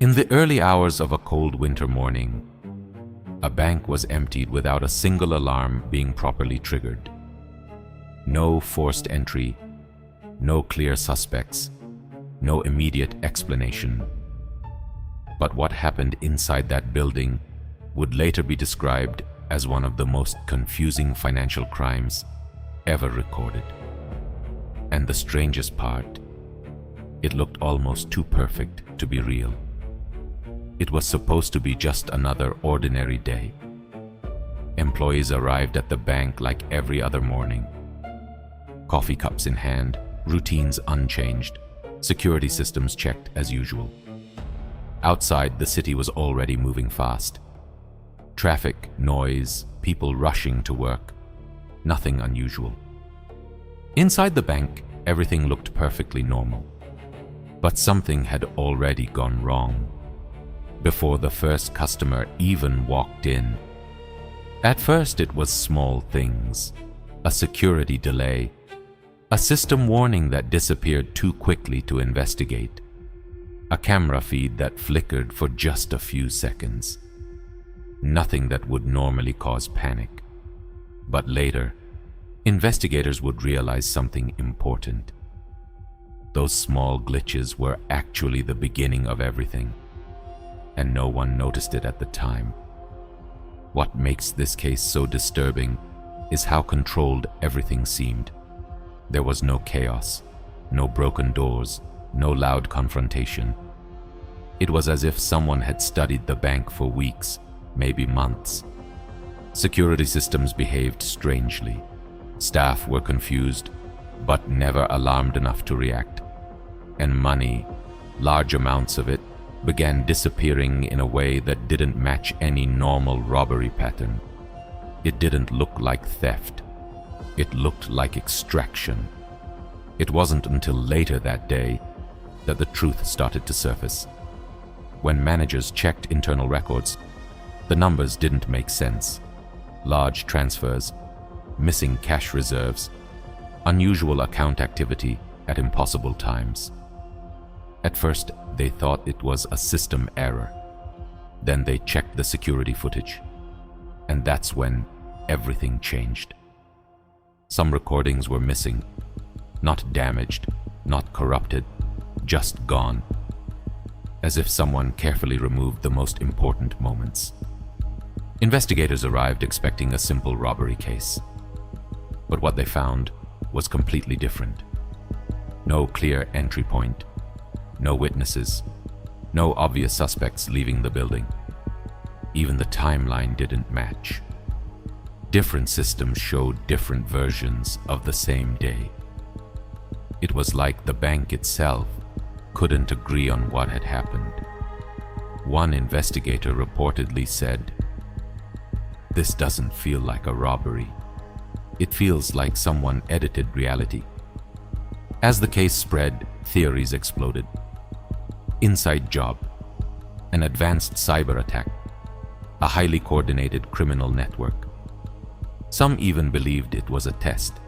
In the early hours of a cold winter morning, a bank was emptied without a single alarm being properly triggered. No forced entry, no clear suspects, no immediate explanation. But what happened inside that building would later be described as one of the most confusing financial crimes ever recorded. And the strangest part, it looked almost too perfect to be real. It was supposed to be just another ordinary day. Employees arrived at the bank like every other morning. Coffee cups in hand, routines unchanged, security systems checked as usual. Outside, the city was already moving fast. Traffic, noise, people rushing to work. Nothing unusual. Inside the bank, everything looked perfectly normal. But something had already gone wrong before the first customer even walked in. At first, it was small things, a security delay, a system warning that disappeared too quickly to investigate, a camera feed that flickered for just a few seconds. Nothing that would normally cause panic. But later, investigators would realize something important. Those small glitches were actually the beginning of everything, and no one noticed it at the time. What makes this case so disturbing is how controlled everything seemed. There was no chaos, no broken doors, no loud confrontation. It was as if someone had studied the bank for weeks, maybe months. Security systems behaved strangely. Staff were confused, but never alarmed enough to react. And money, large amounts of it, began disappearing in a way that didn't match any normal robbery pattern. It didn't look like theft. It looked like extraction. It wasn't until later that day that the truth started to surface. When managers checked internal records, the numbers didn't make sense. Large transfers, missing cash reserves, unusual account activity at impossible times. At first, they thought it was a system error. Then they checked the security footage, and that's when everything changed. Some recordings were missing, not damaged, not corrupted, just gone, as if someone carefully removed the most important moments. Investigators arrived expecting a simple robbery case, but what they found was completely different. No clear entry point, no witnesses, no obvious suspects leaving the building. Even the timeline didn't match. Different systems showed different versions of the same day. It was like the bank itself couldn't agree on what had happened. One investigator reportedly said, "This doesn't feel like a robbery. It feels like someone edited reality." As the case spread, theories exploded. Inside job, an advanced cyber attack, a highly coordinated criminal network. Some even believed it was a test,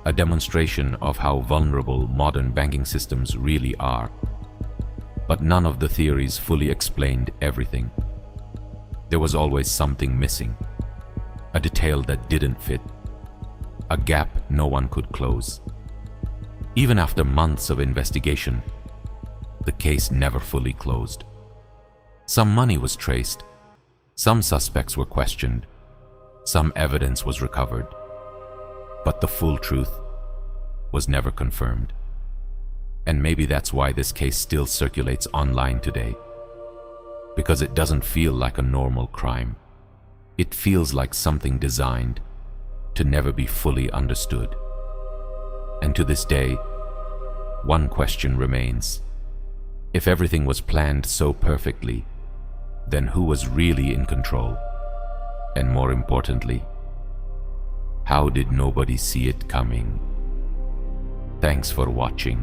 a demonstration of how vulnerable modern banking systems really are. But none of the theories fully explained everything. There was always something missing, a detail that didn't fit, a gap no one could close. Even after months of investigation, the case never fully closed. Some money was traced, some suspects were questioned, some evidence was recovered, but the full truth was never confirmed. And maybe that's why this case still circulates online today. Because it doesn't feel like a normal crime. It feels like something designed to never be fully understood. And to this day, one question remains. If everything was planned so perfectly, then who was really in control? And more importantly, how did nobody see it coming? Thanks for watching.